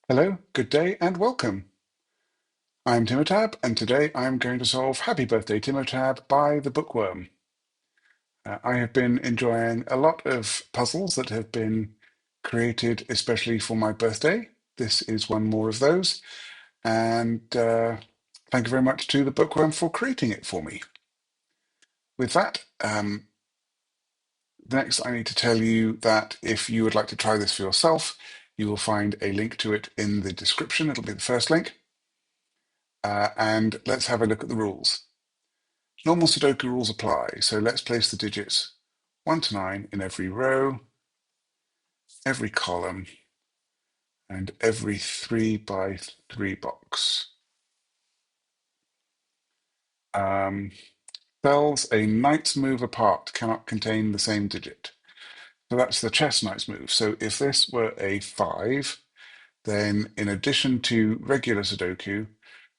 Hello, good day, and welcome. I'm Timotab, and today I'm going to solve Happy Birthday Timotab by the Book Wyrm. I have been enjoying a lot of puzzles that have been created especially for my birthday. This is one more of those, and thank you very much to the Book Wyrm for creating it for me. With that, next I need to tell you that if you would like to try this for yourself, you will find a link to it in the description. It'll be the first link. And let's have a look at the rules. Normal Sudoku rules apply, so let's place the digits 1 to 9 in every row, every column, and every 3 by 3 box. Cells a knight's move apart cannot contain the same digit. So that's the chess knight's move. So if this were a 5, then in addition to regular Sudoku,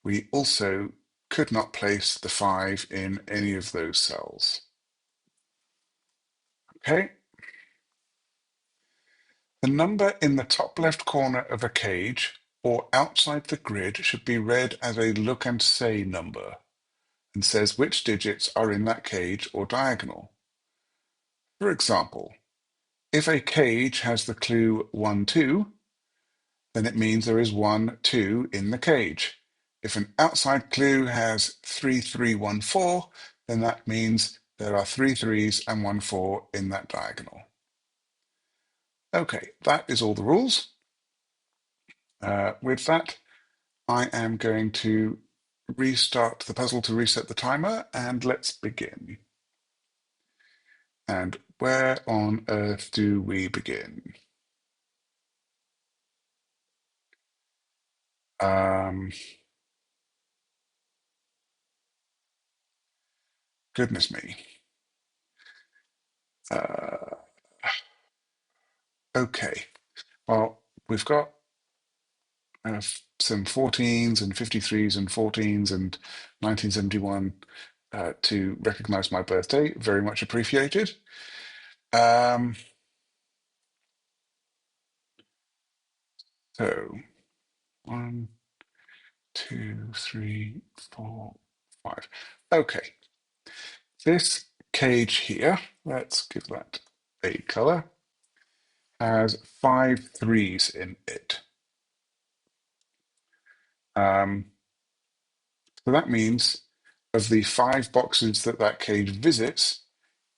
we also could not place the 5 in any of those cells. Okay. The number in the top left corner of a cage or outside the grid should be read as a look and say number and says which digits are in that cage or diagonal. For example, if a cage has the clue 1, 2, then it means there is 1, 2 in the cage. If an outside clue has 3, 3, 1, 4, then that means there are 3 3s and 1 4 in that diagonal. Okay, that is all the rules. With that, I am going to restart the puzzle to reset the timer, and let's begin. And where on earth do we begin? Goodness me. Okay, well, we've got some 14s and 53s and 14s and 1971 to recognize my birthday. Very much appreciated. So 1, 2, 3, 4, 5. Okay, this cage here, let's give that a color, has 5 3s in it. So that means of the 5 boxes that that cage visits,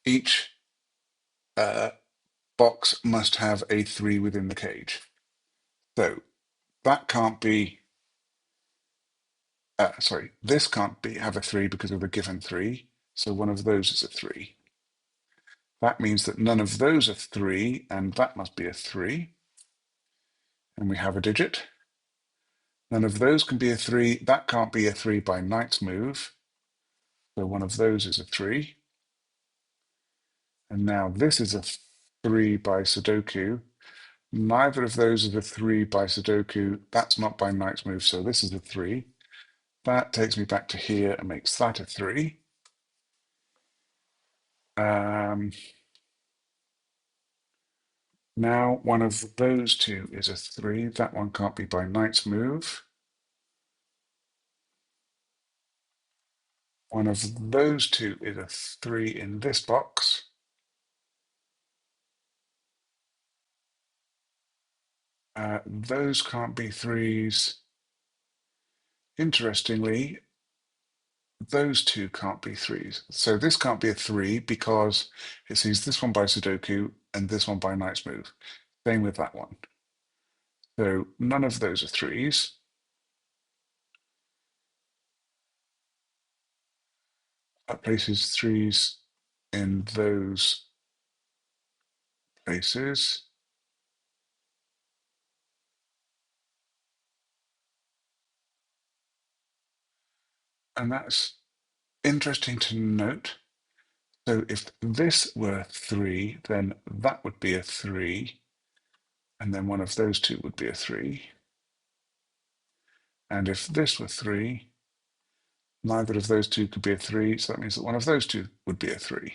each box must have a 3 within the cage. So that can't be, sorry, this can't be have a 3 because of the given 3. So one of those is a 3. That means that none of those are 3, and that must be a 3. And we have a digit. None of those can be a 3. That can't be a 3 by knight's move. So one of those is a 3. And now this is a 3 by Sudoku. Neither of those is a 3 by Sudoku. That's not by knight's move, so this is a 3. That takes me back to here and makes that a 3. Now one of those two is a 3. That one can't be by knight's move. One of those two is a 3 in this box. Those can't be 3s. Interestingly, those two can't be 3s. So this can't be a 3 because it sees this one by Sudoku and this one by knight's move. Same with that one. So none of those are 3s. That places 3s in those places. And that's interesting to note. So if this were 3, then that would be a 3, and then one of those two would be a 3. And if this were 3, neither of those two could be a 3, so that means that one of those two would be a 3.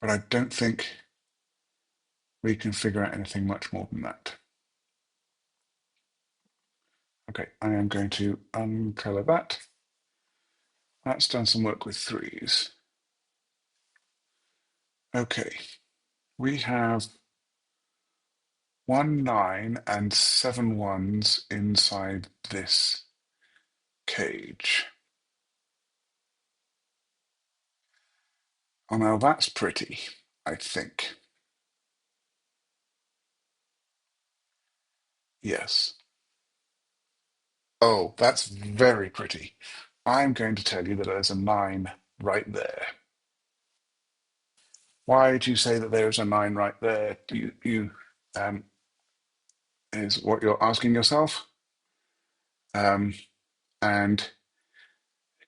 But I don't think we can figure out anything much more than that. Okay, I am going to uncolour that. That's done some work with threes. Okay, we have 1 9 and 7 ones inside this cage. Oh, now that's pretty, I think. Yes. Oh, that's very pretty. I'm going to tell you that there's a 9 right there. Why do you say that there is a 9 right there? Um, is what you're asking yourself? Um, and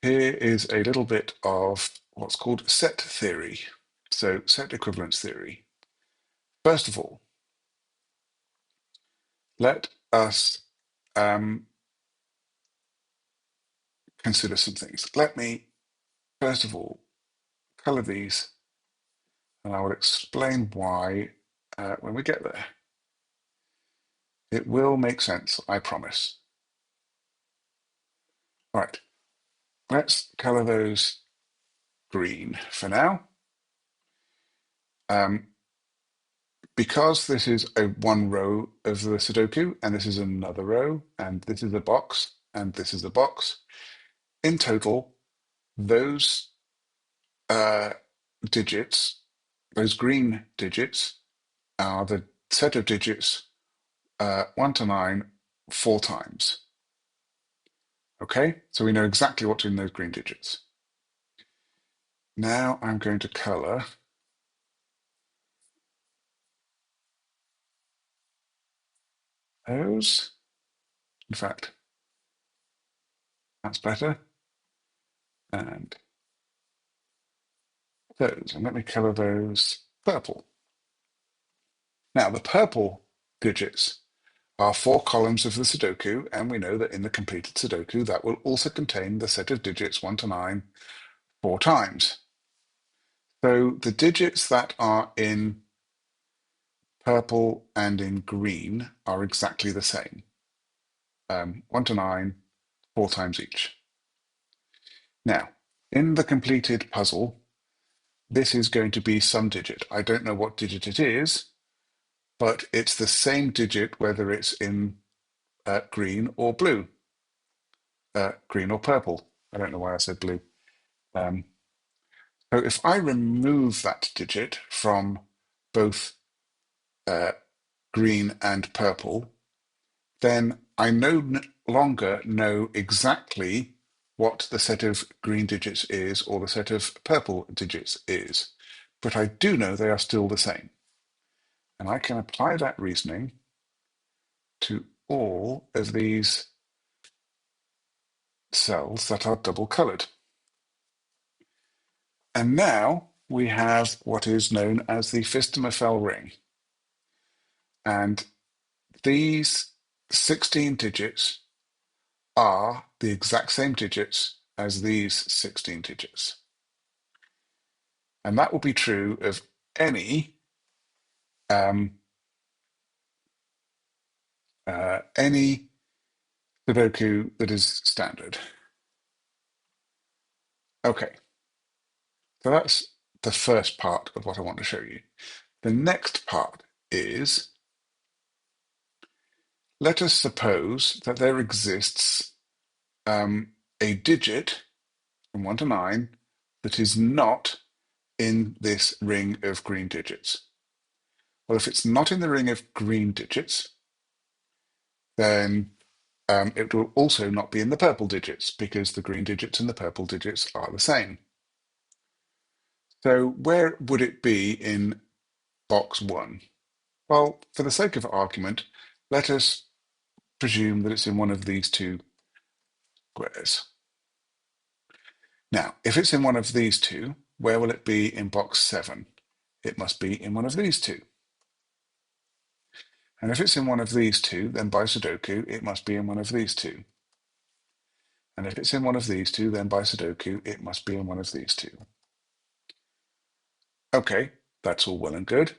here is a little bit of what's called set theory. So, set equivalence theory. First of all, let us consider some things. Let me, first of all, color these, and I will explain why when we get there. It will make sense, I promise. All right, let's color those green for now. Because this is a one row of the Sudoku, and this is another row, and this is a box, and this is a box, in total, those digits, those green digits, are the set of digits 1 to 9 4 times. Okay, so we know exactly what's in those green digits. Now I'm going to color those. In fact, that's better. And those, and let me color those purple. Now the purple digits are 4 columns of the Sudoku, and we know that in the completed Sudoku that will also contain the set of digits 1 to 9 4 times. So the digits that are in purple and in green are exactly the same. 1 to 9, 4 times each. Now, in the completed puzzle, this is going to be some digit. I don't know what digit it is, but it's the same digit whether it's in green or blue, green or purple. I don't know why I said blue. So if I remove that digit from both green and purple, then I no longer know exactly what the set of green digits is or the set of purple digits is, but I do know they are still the same. And I can apply that reasoning to all of these cells that are double colored. And now we have what is known as the Fistemafel ring. And these 16 digits are the exact same digits as these 16 digits. And that will be true of any Sudoku that is standard. Okay, so that's the first part of what I want to show you. The next part is, let us suppose that there exists a digit from 1 to 9 that is not in this ring of green digits. Well, if it's not in the ring of green digits, then it will also not be in the purple digits because the green digits and the purple digits are the same. So where would it be in box 1? Well, for the sake of argument, let us presume that it's in one of these two squares. Now, if it's in one of these two, where will it be in box 7? It must be in one of these two. And if it's in one of these two, then by Sudoku, it must be in one of these two. And if it's in one of these two, then by Sudoku, it must be in one of these two. Okay, that's all well and good.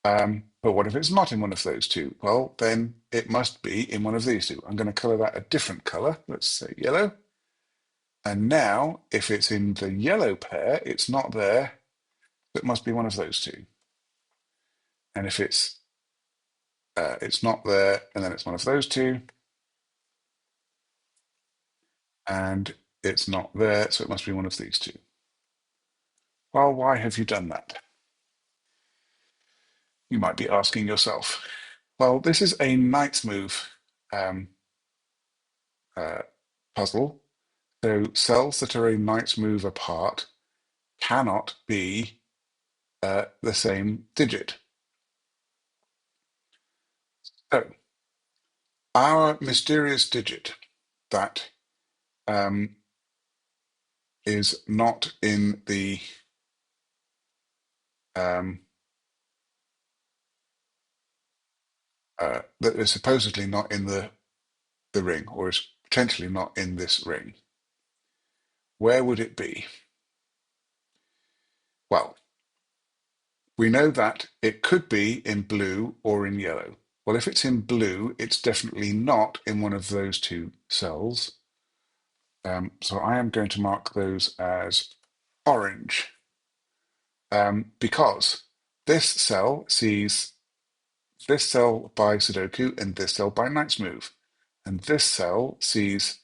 But what if it's not in one of those two? Well, then it must be in one of these two. I'm going to color that a different color. Let's say yellow. And now, if it's in the yellow pair, it's not there. It must be one of those two. And if it's not there, and then it's one of those two, and it's not there, so it must be one of these two. Well, why have you done that? You might be asking yourself. Well, this is a knight's move um, puzzle. So cells that are a knight's move apart cannot be the same digit. So our mysterious digit that um, is not in the that is supposedly not in the ring, or is potentially not in this ring. Where would it be? Well, we know that it could be in blue or in yellow. Well, if it's in blue, it's definitely not in one of those two cells. So I am going to mark those as orange because this cell sees this cell by sudoku and this cell by knight's move. And this cell sees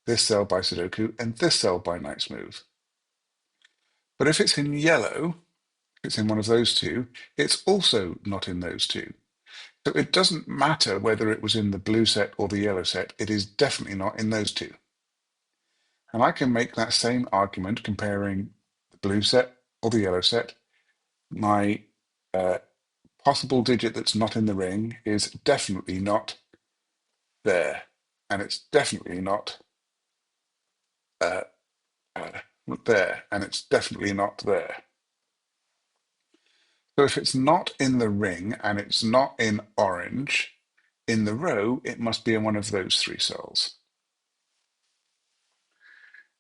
this cell by sudoku and this cell by knight's move. But if it's in yellow, it's in one of those two, it's also not in those two. So it doesn't matter whether it was in the blue set or the yellow set, it is definitely not in those two. And I can make that same argument comparing the blue set or the yellow set. My possible digit that's not in the ring is definitely not there. And it's definitely not uh, there. And it's definitely not there. So if it's not in the ring and it's not in orange, in the row, it must be in one of those three cells.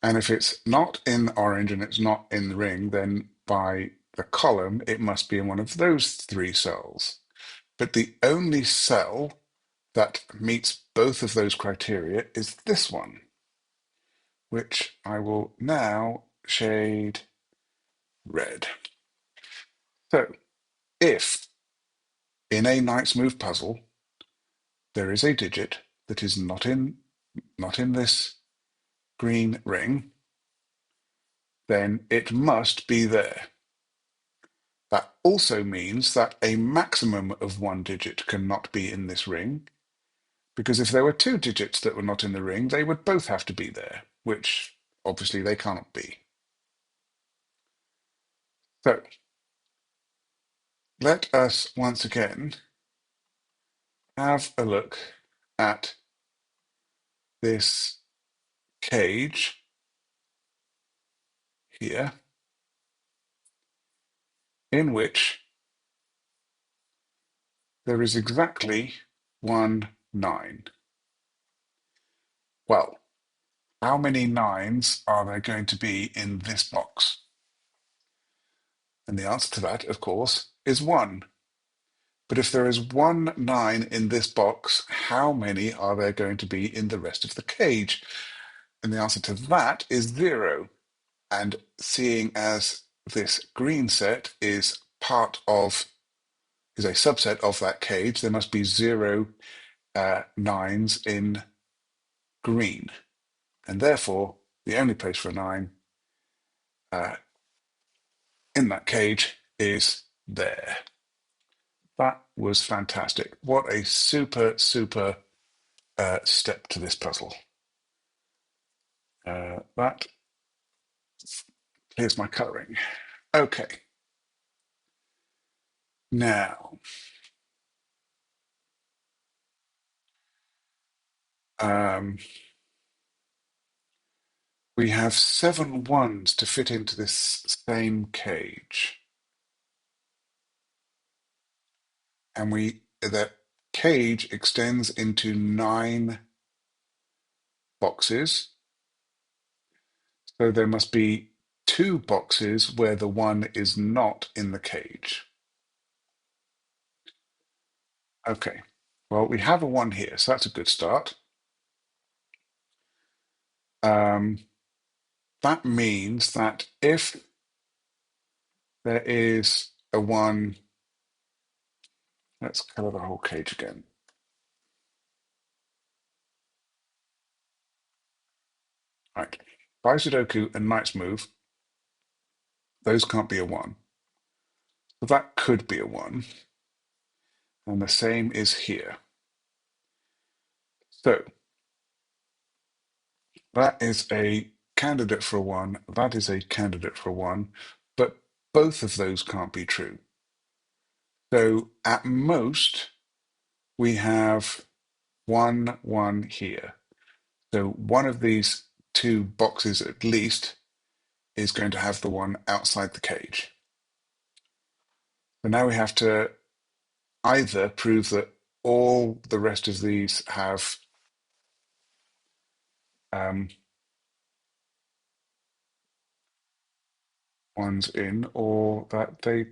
And if it's not in orange and it's not in the ring, then by the column, it must be in one of those three cells. But the only cell that meets both of those criteria is this one, which I will now shade red. So if in a knight's move puzzle, there is a digit that is not in this green ring, then it must be there. That also means that a maximum of one digit cannot be in this ring, because if there were two digits that were not in the ring, they would both have to be there, which obviously they can't be. So let us once again have a look at this cage here, in which there is exactly 1 9. Well, how many nines are there going to be in this box? And the answer to that, of course, is 1. But if there is 1 9 in this box, how many are there going to be in the rest of the cage? And the answer to that is 0. And seeing as this green set is a subset of that cage, there must be 0 nines in green. And therefore, the only place for a 9 in that cage is there. That was fantastic. What a super, super step to this puzzle. That clears my colouring. Okay. Now, we have 7 ones to fit into this same cage. And that cage extends into 9 boxes. So there must be 2 boxes where the 1 is not in the cage. Okay, well, we have a 1 here, so that's a good start. That means that if there is a 1, let's color the whole cage again. Right, by sudoku and knight's move, those can't be a 1. So that could be a 1. And the same is here. So that is a candidate for a 1, that is a candidate for a 1, but both of those can't be true. So at most, we have 1, 1 here. So one of these two boxes at least is going to have the 1 outside the cage. So now we have to either prove that all the rest of these have um, 1s in, or that they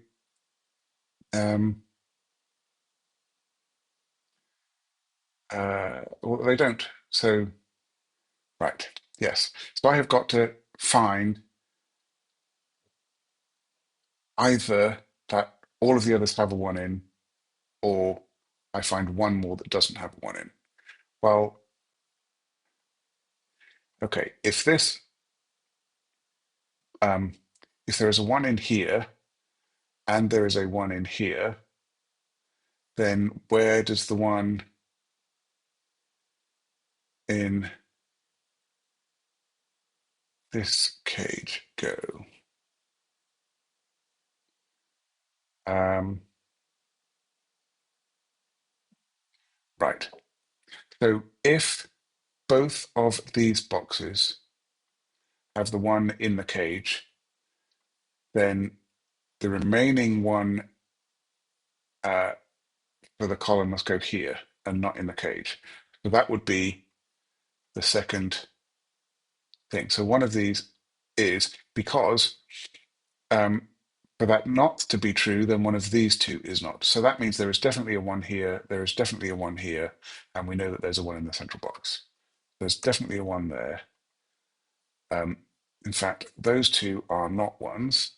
well, they don't. So, right, yes. So I have got to find either that all of the others have a 1 in, or I find one more that doesn't have a 1 in. Well, okay, um, if there is a 1 in here and there is a 1 in here, then where does the 1 in this cage go? Right. So if both of these boxes have the 1 in the cage, then the remaining 1 for the column must go here and not in the cage. So that would be the second thing. So one of these is because for that not to be true, then one of these two is not. So that means there is definitely a 1 here, there is definitely a 1 here, and we know that there's a 1 in the central box. There's definitely a 1 there. In fact, those two are not 1s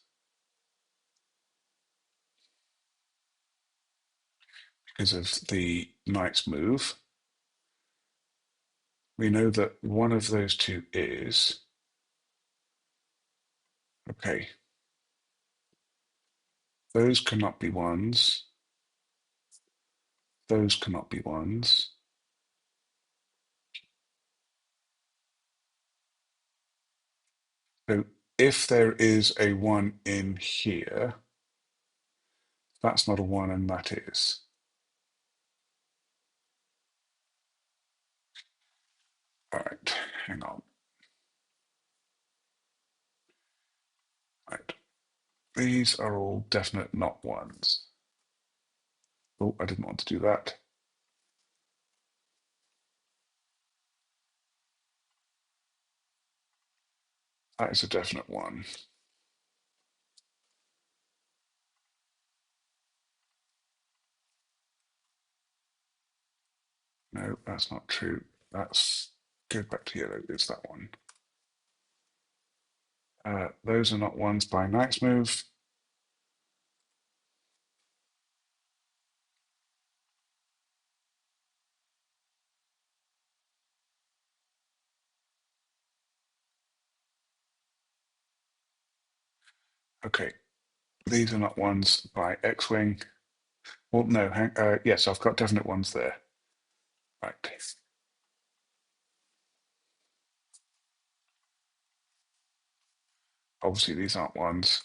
because of the knight's move. We know that one of those two is. Okay, those cannot be 1s. Those cannot be 1s. So if there is a 1 in here, that's not a 1 and that is. All right, hang on. Right, these are all definite not 1s. Oh, I didn't want to do that. That is a definite 1. No, that's not true. That's go back to yellow. It's that one. Those are not 1s by knight's move. Okay, these are not 1s by X-wing. Well, no, yes, I've got definite 1s there. Right. Obviously, these aren't 1s.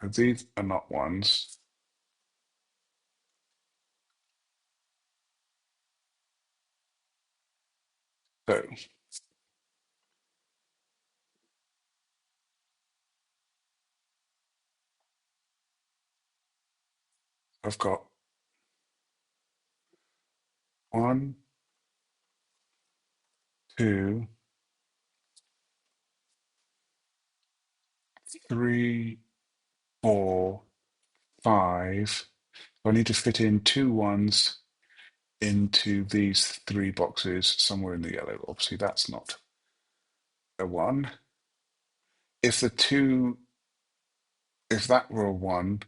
So these are not 1s. So I've got 1, 2, 3, 4, 5. I need to fit in 2 ones into these 3 boxes somewhere in the yellow. Obviously, that's not a 1. If the 2, if that were a 1,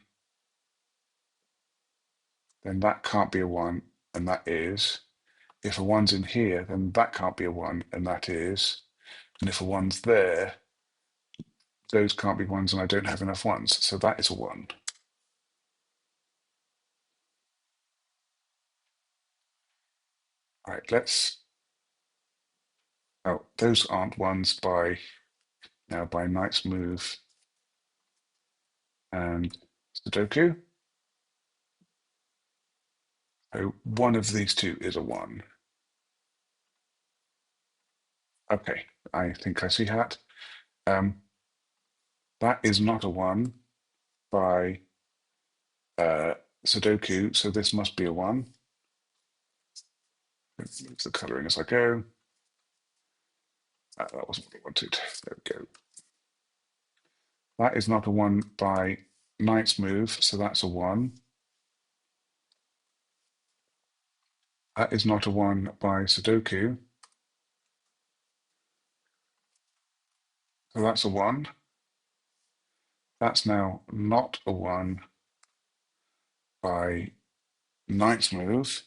then that can't be a 1, and that is. If a 1's in here, then that can't be a 1, and that is. And if a 1's there, those can't be 1's, and I don't have enough 1's, so that is a 1. All right, let's. Oh, those aren't 1's by now by knight's move and sudoku. So one of these two is a 1. Okay, I think I see that. That is not a 1 by sudoku, so this must be a 1. Move the colouring as I go. That wasn't what I wanted. There we go. That is not a 1 by knight's move, so that's a 1. That is not a 1 by sudoku, so that's a 1. That's now not a 1 by knight's move,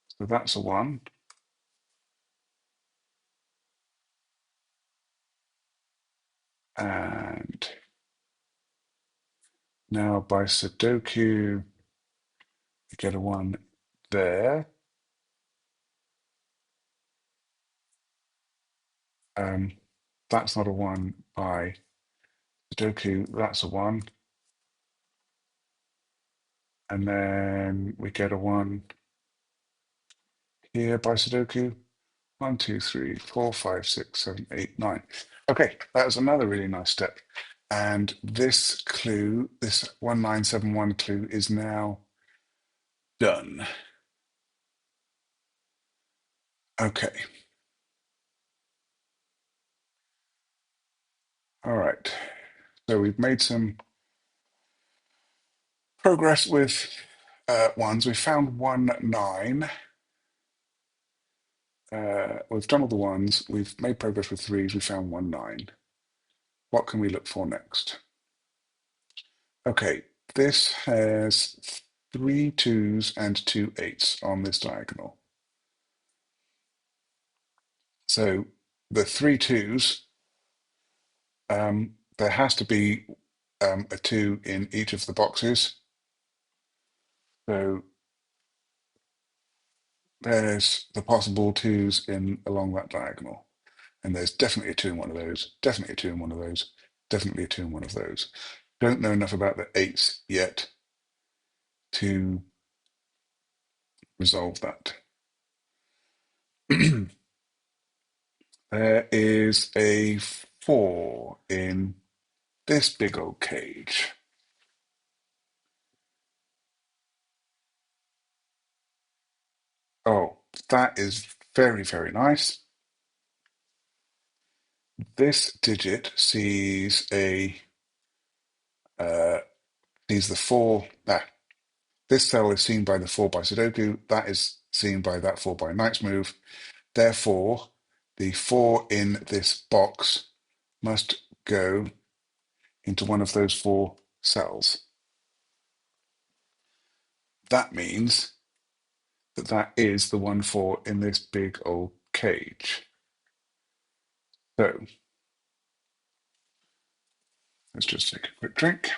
so that's a 1. And now by sudoku, you get a 1 there. That's not a 1 by sudoku, that's a 1. And then we get a 1 here by sudoku. 1, 2, 3, 4, 5, 6, 7, 8, 9. Okay, that was another really nice step. And this clue, this 1971 clue, is now done. Okay. All right. So we've made some progress with 1s. We found 1, 9. We've done all the 1s. We've made progress with 3s. We found 1, 9. What can we look for next? Okay, this has 3 2s and 2 8s on this diagonal. So the 3 2s, there has to be a 2 in each of the boxes. So there's the possible 2s in along that diagonal. And there's definitely a 2 in one of those, definitely a 2 in one of those, definitely a 2 in one of those. Don't know enough about the 8s yet to resolve that. There is a 4 in this big old cage. Oh, that is very, very nice. This digit sees a sees the 4. This cell is seen by the 4 by sudoku. That is seen by that 4 by knight's move. Therefore, the 4 in this box must go into one of those 4 cells. That means that that is the 1 4 in this big old cage. So let's just take a quick drink.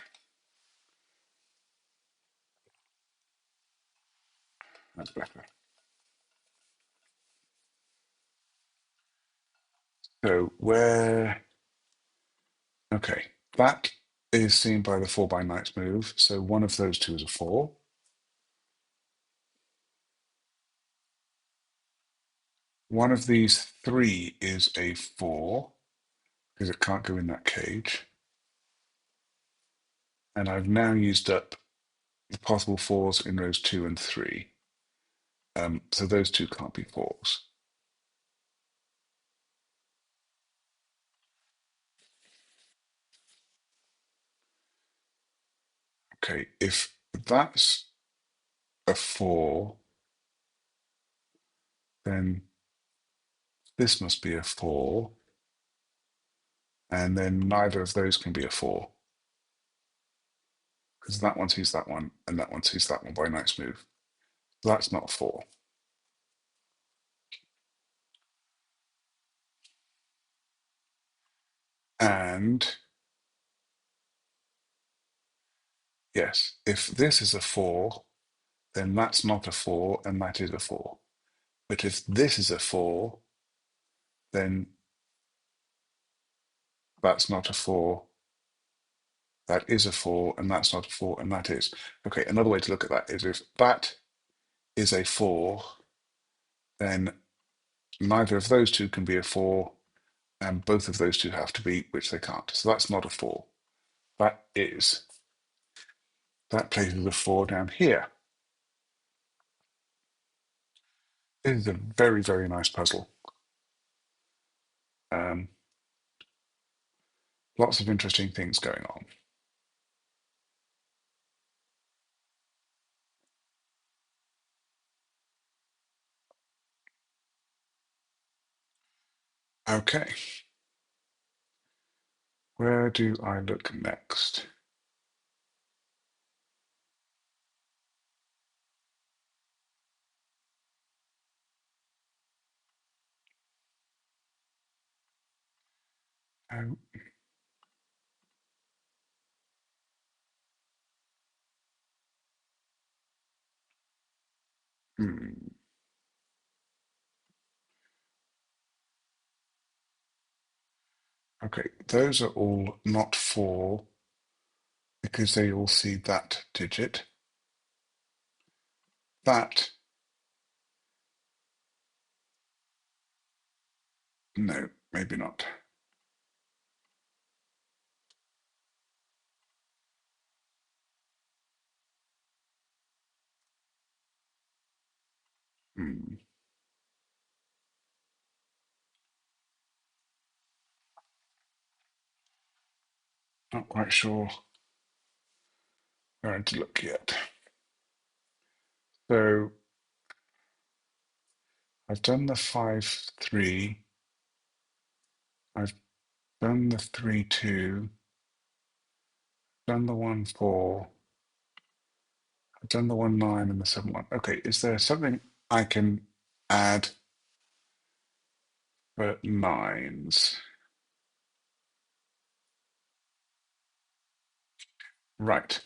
That's better. So okay, that is seen by the 4 by knight's move. So one of those two is a 4. One of these 3 is a 4 because it can't go in that cage. And I've now used up the possible 4s in rows 2 and 3. So those two can't be 4s. Okay, if that's a 4, then this must be a 4, and then neither of those can be a 4, because that one sees that one, and that one sees that one by a nice move. So that's not a 4. And yes, if this is a 4, then that's not a 4, and that is a 4. But if this is a 4, then that's not a 4, that is a 4, and that's not a 4, and that is. Okay, another way to look at that is if that is a 4, then neither of those two can be a 4, and both of those two have to be, which they can't. So that's not a 4. That is. That places a 4 down here. This is a very, very nice puzzle. Um, lots of interesting things going on. Okay, where do I look next? Um, hmm. Okay, those are all not 4 because they all see that digit. That, no, maybe not. Hmm. Not quite sure where to look yet. So I've done the 5, 3. I've done the 3, 2. Done the 1, 4. I've done the 1, 9 and the 7, 1. Okay, is there something I can add for nines? Right.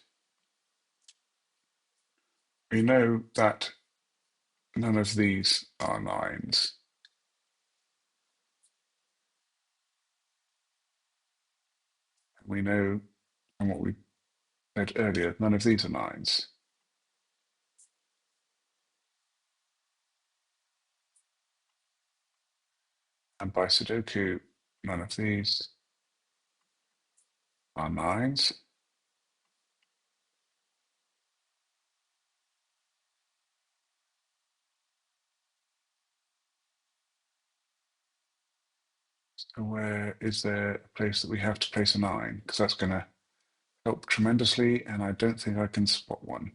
We know that none of these are nines. We know from what we said earlier, none of these are nines. And by sudoku, none of these are nines. So where is there a place that we have to place a 9? Because that's going to help tremendously, and I don't think I can spot one.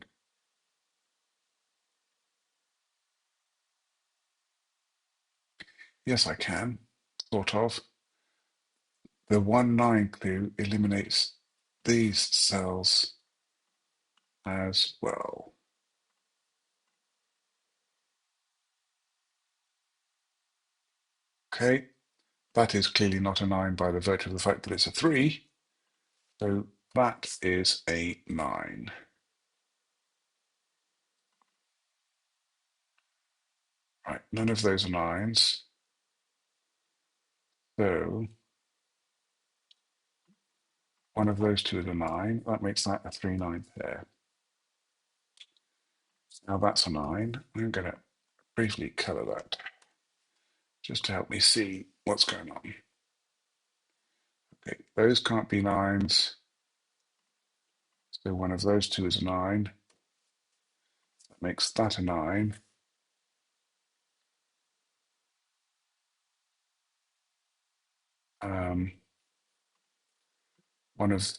Yes, I can, sort of. The 1, 9 clue eliminates these cells as well. Okay, that is clearly not a 9 by the virtue of the fact that it's a 3. So that is a 9. Right, none of those are 9s. So one of those two is a 9. That makes that a 3, 9 pair. Now that's a 9. I'm going to briefly colour that just to help me see what's going on. Okay, those can't be 9s. So one of those two is a 9. That makes that a 9. One of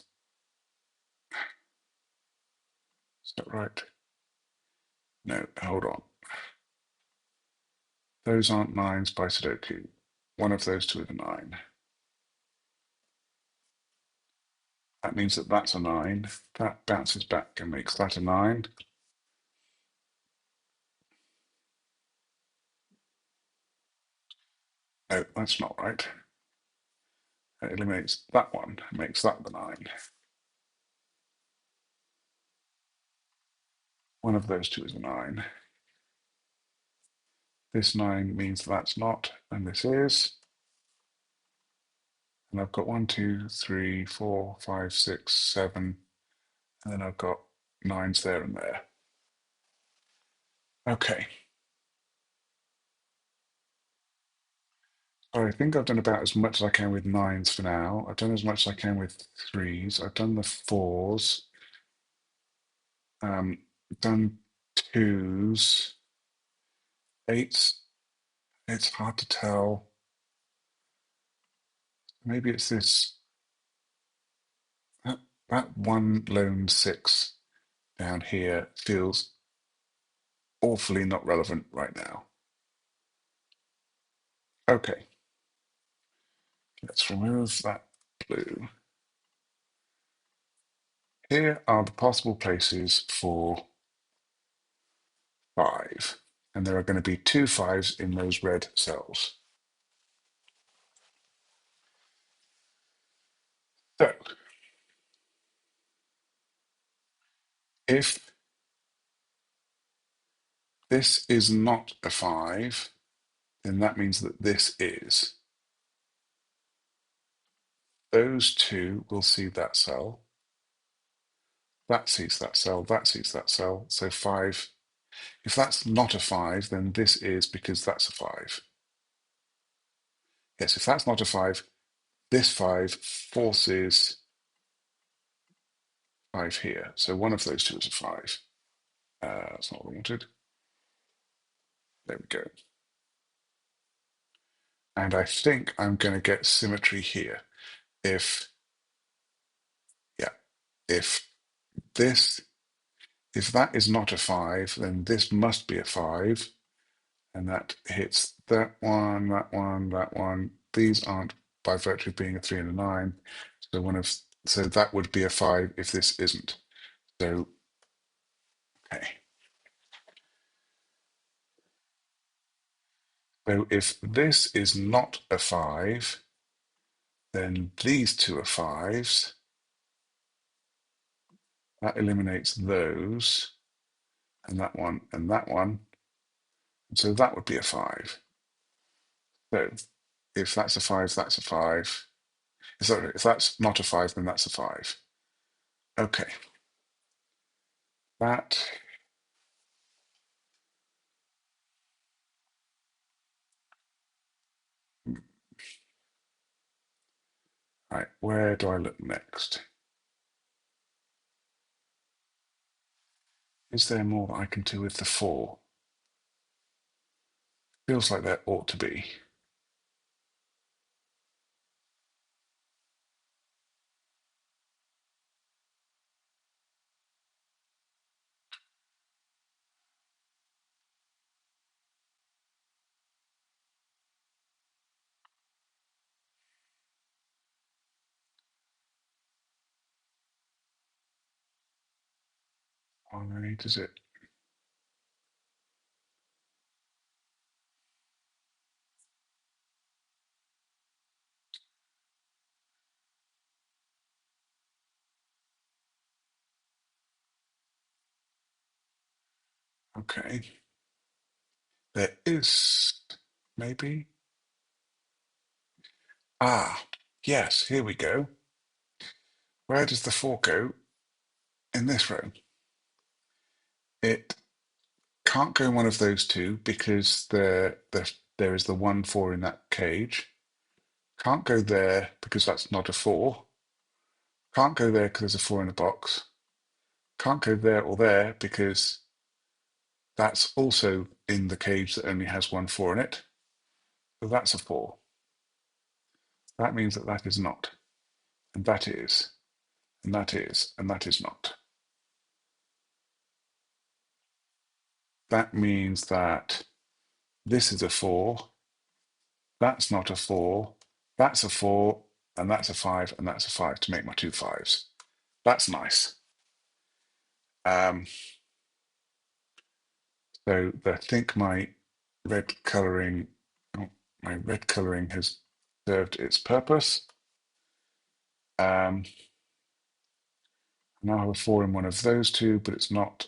that right? No, hold on. Those aren't nines by Sudoku. One of those two is a 9. That means that that's a 9. That bounces back and makes that a 9. No, that's not right. It eliminates that one and makes that the 9. One of those two is a 9. This 9 means that's not, and this is. And I've got 1, 2, 3, 4, 5, 6, 7, and then I've got 9s there and there. Okay. So I think I've done about as much as I can with 9s for now. I've done as much as I can with 3s. I've done the 4s. Done 2s. 8s. It's hard to tell. Maybe it's this. That one lone 6 down here feels awfully not relevant right now. Okay, let's remove that blue. Here are the possible places for 5, and there are going to be 2 5s in those red cells. So, if this is not a 5, then that means that this is. Those two will see that cell. That sees that cell, that sees that cell. So 5. If that's not a 5, then this is because that's a 5. Yes, if that's not a 5, this 5 forces 5 here. So one of those two is a 5. That's not what I wanted. There we go. And I think I'm going to get symmetry here. If, yeah, if this, if that is not a 5, then this must be a 5. And that hits that one, that one, that one. These aren't by virtue of being a 3 and a 9. So that would be a 5 if this isn't. So, okay. So if this is not a 5, then these two are 5s. That eliminates those, and that one, and that one. So that would be a 5. So if that's a 5, that's a 5. Sorry, if that's not a 5, then that's a 5. Okay. That. Right, where do I look next? Is there more that I can do with the 4? Feels like there ought to be. Why does it? Okay. There is, maybe. Ah, yes, here we go. Where does the 4 go in this row? It can't go in one of those two because there is the 1 4 in that cage. Can't go there because that's not a 4. Can't go there because there's a 4 in the box. Can't go there or there because that's also in the cage that only has 1 4 in it. So that's a 4. That means that that is not, and that is, and that is, and that is not. that means that this is a 4, that's not a 4, that's a 4, and that's a 5, and that's a 5 to make my two 5s. That's nice. So I think my red colouring, my red colouring has served its purpose. Now I have a 4 in one of those two, but it's not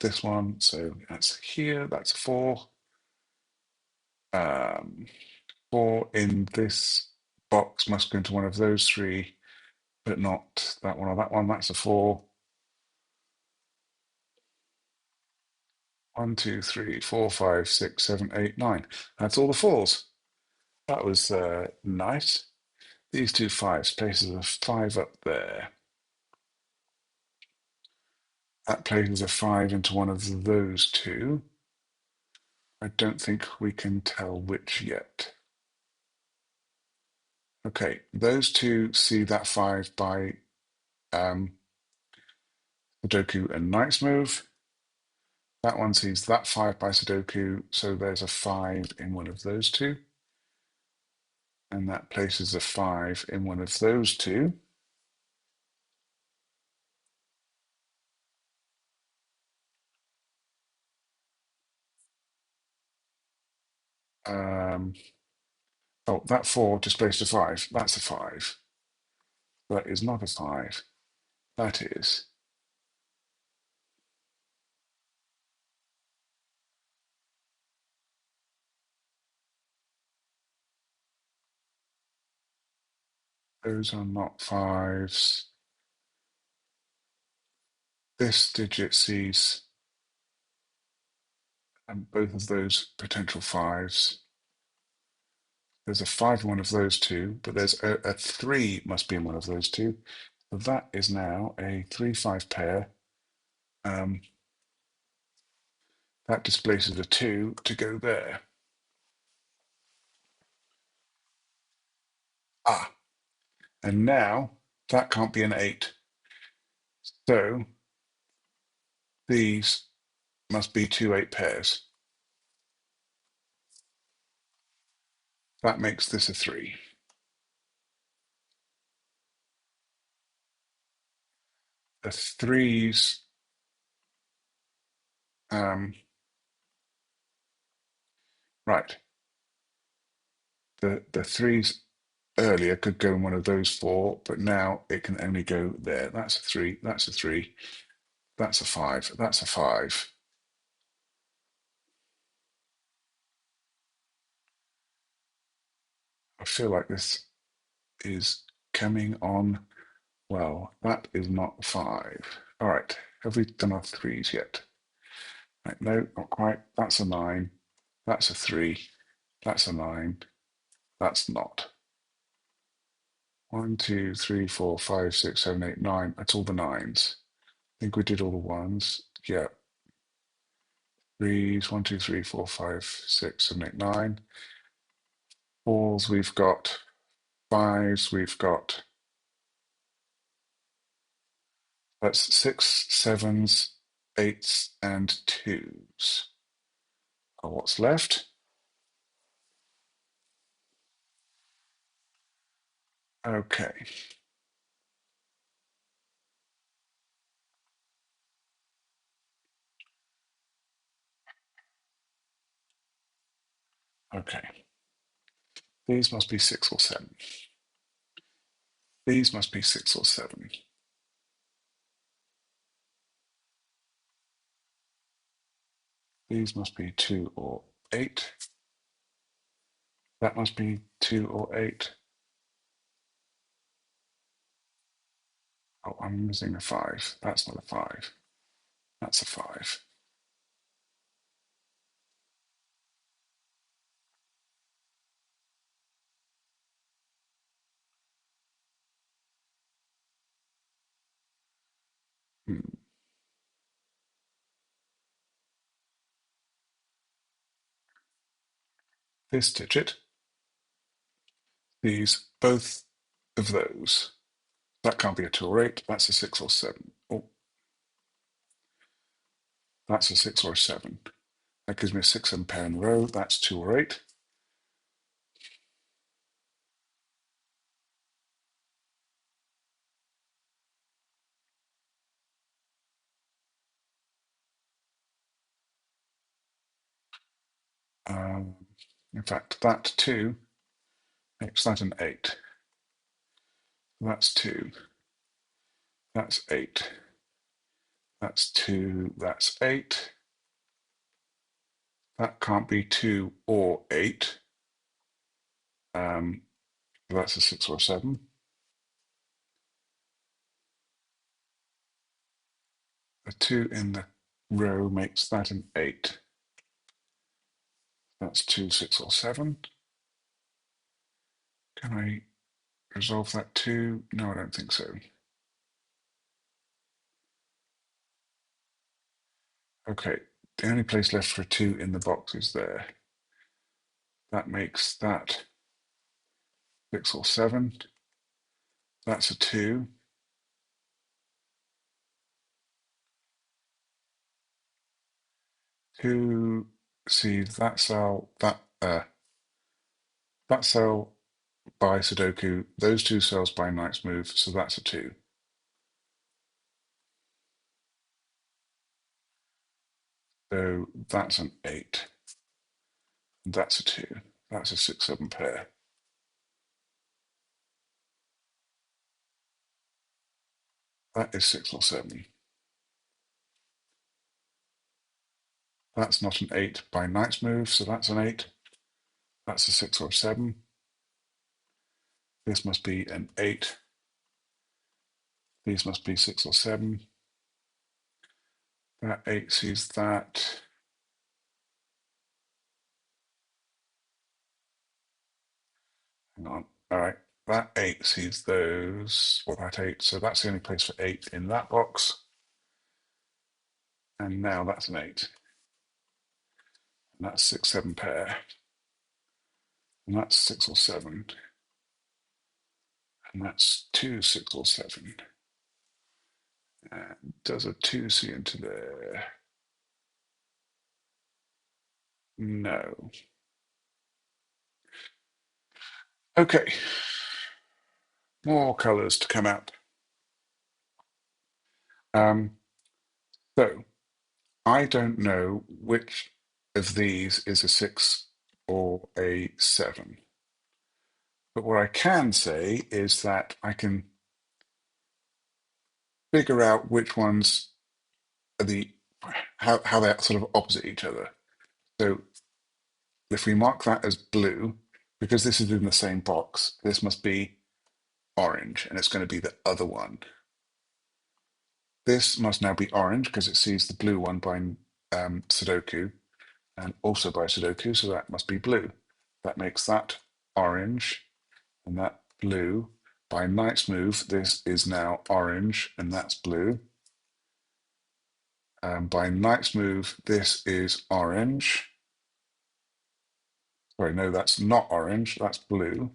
this one. So that's here, that's a 4. 4 in this box must go into one of those three, but not that one or that one. That's a 4. 1, 2, 3, 4, 5, 6, 7, 8, 9. That's all the 4s. That was nice. These two 5s places a 5 up there. That places a 5 into one of those two. I don't think we can tell which yet. Okay, those two see that 5 by Sudoku and Knight's move. That one sees that 5 by Sudoku, so there's a 5 in one of those two. And that places a 5 in one of those two. Oh, that 4 displaced a 5. That's a 5. That is not a 5. That is. Those are not 5s. This digit sees both of those potential 5s. There's a 5 in one of those two, but there's a 3 must be in one of those two. So that is now a 3-5 pair. That displaces a 2 to go there. Ah, and now that can't be an 8. So these must be 2 8 pairs. That makes this a 3. The 3s, right. The 3s earlier could go in one of those 4, but now it can only go there. That's a 3, that's a 3, that's a 5, that's a 5. I feel like this is coming on. Well, that is not 5. All right, have we done our 3s yet? Right, no, not quite. That's a 9. That's a 3. That's a 9. That's not. 1, 2, 3, 4, 5, 6, 7, 8, 9. That's all the 9s. I think we did all the 1s. Yeah. 3s, 1, 2, 3, 4, 5, 6, 7, 8, 9. 4s, we've got 5s, we've got. That's 6, 7s, 8s, and 2s. Oh, what's left? Okay. Okay. These must be 6 or 7. These must be 6 or 7. These must be 2 or 8. That must be 2 or 8. Oh, I'm missing a 5. That's not a 5. That's a 5. Hmm. This digit, these, both of those. That can't be a 2 or 8. That's a 6 or 7. Oh, that's a 6 or a 7. That gives me a 6, 7 pair in a row. That's 2 or 8. In fact, that 2 makes that an 8. That's 2. That's 8. That's 2. That's 8. That can't be 2 or 8. That's a 6 or a 7. A 2 in the row makes that an 8. That's 2, 6 or 7. Can I resolve that 2? No, I don't think so. Okay, the only place left for a 2 in the box is there. That makes that 6 or 7. That's a 2. 2, see that cell, that cell by Sudoku, those 2 cells by knight's move, so that's a 2. So that's an 8. That's a 2. That's a 6, 7 pair. That is 6 or 7. That's not an 8 by knight's move, so that's an 8. That's a 6 or a 7. This must be an 8. These must be 6 or 7. That 8 sees that. Hang on. All right. That 8 sees those, or that 8. So that's the only place for 8 in that box. And now that's an 8. And that's 6, 7 pair. And that's 6 or 7. And that's 2, 6 or 7. And does a 2 see into there? No. Okay. More colors to come out. So I don't know which of these is a 6 or a 7. But what I can say is that I can figure out which ones are how they're sort of opposite each other. So if we mark that as blue, because this is in the same box, this must be orange, and it's going to be the other one. This must now be orange because it sees the blue one by Sudoku, and also by Sudoku, so that must be blue. That makes that orange, and that blue. By knight's move, this is now orange, and that's blue. By knight's move, this is orange. Sorry, no, that's not orange, that's blue.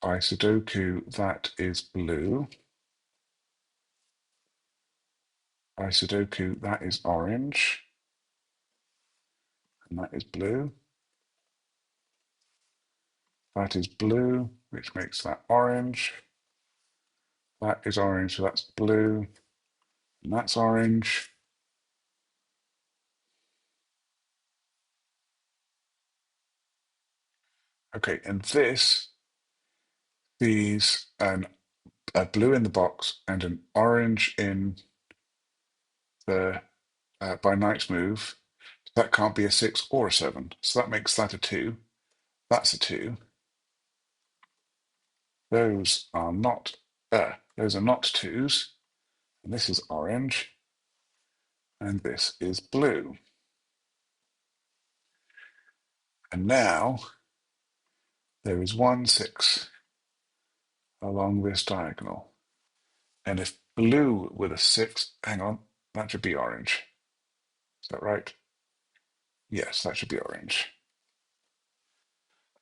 By Sudoku, that is blue. By Sudoku, that is orange, and that is blue. That is blue, which makes that orange. That is orange, so that's blue, and that's orange. Okay, and this sees a blue in the box and an orange in the by knight's move. That can't be a 6 or a 7, so that makes that a 2. That's a 2. Those are not those are not 2s. And this is orange, and this is blue. And now there is 1 6 along this diagonal. And if blue with a 6, hang on, that should be orange. Is that right? Yes, that should be orange.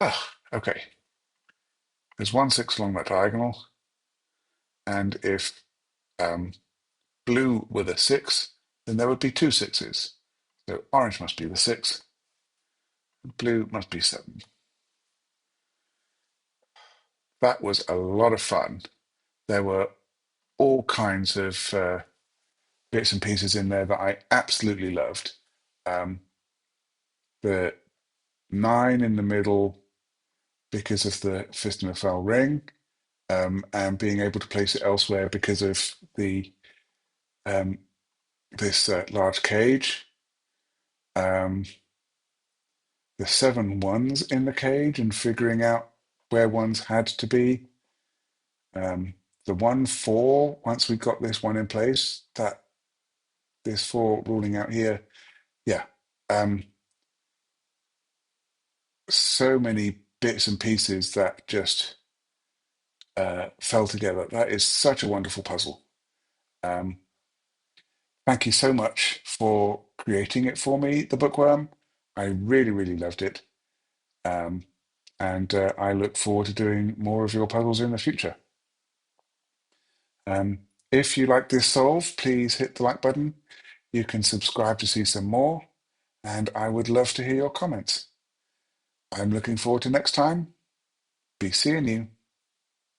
Ah, okay. There's 1 6 along that diagonal, and if blue were the 6, then there would be 2 6s. So orange must be the 6, blue must be 7. That was a lot of fun. There were all kinds of bits and pieces in there that I absolutely loved. Um, the 9 in the middle because of the fist and a foul ring, and being able to place it elsewhere because of the this large cage. Um, the 7 ones in the cage and figuring out where ones had to be. The 1 4, once we got this one in place, that this 4 ruling out here, yeah. So many bits and pieces that just fell together. That is such a wonderful puzzle. Um, Thank you so much for creating it for me, the Bookworm. I really, really loved it. Um, and I look forward to doing more of your puzzles in the future. If you like this solve, please hit the like button. You can subscribe to see some more, and I would love to hear your comments. I'm looking forward to next time. Be seeing you.